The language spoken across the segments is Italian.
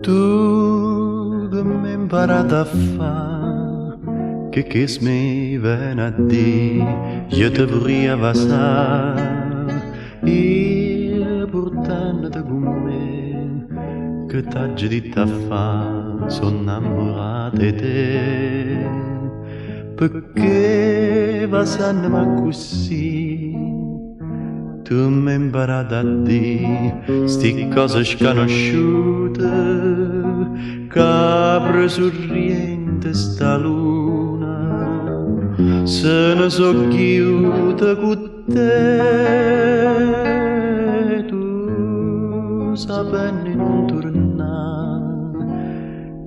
Tu che mi hai imparato a fare, che mi viene a dire, io ti vorrei avasare, io portandoti con me, che t'hai detto a fare, sono innamorato di te, perché vasanno così. Tu mi hai imparato a dire sti cose sconosciute, capre sorriente sta luna, se ne so chiude con te. Tu sapendo non tornare,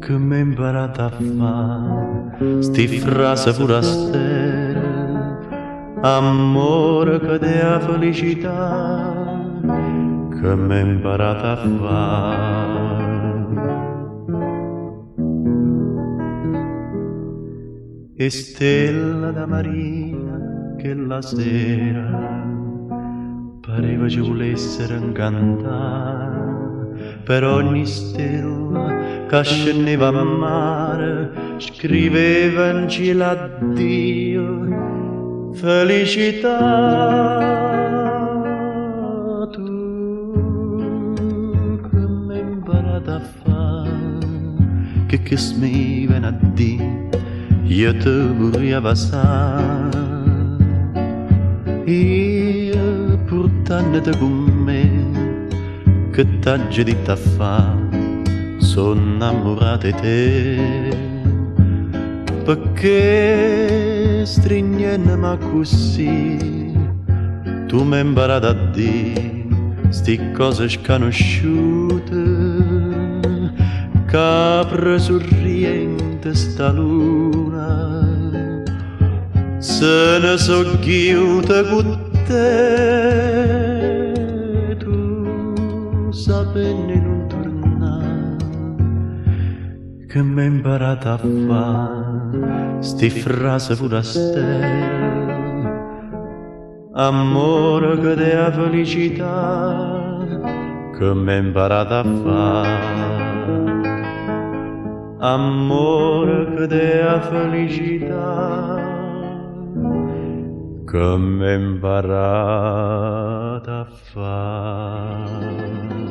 che mi hai imparato a fare sti frasi forastere. Amore che dea felicità, che m'hai imparato a fare. E stella da marina che la sera pareva ci volessero incantare, per ogni stella che scendeva a mare scriveva in cielo addio. Felicità, tu che mi hai imparato a fare, che mi viene a dire, io te vorrei abbassare, io portandoti con me, che t'hai detto a fare, sono innamorato di te, perché stringendomi così, tu mi hai imparato a dire sti cose sconosciute, capre sorriente sta luna, se ne so chiude con te. Tu sapevi non tornare, che mi hai imparato a fare sti frasi forastere. Amore che dea felicità, che mi hai imparato a fare. Amore che dea felicità, che mi hai imparato a fare.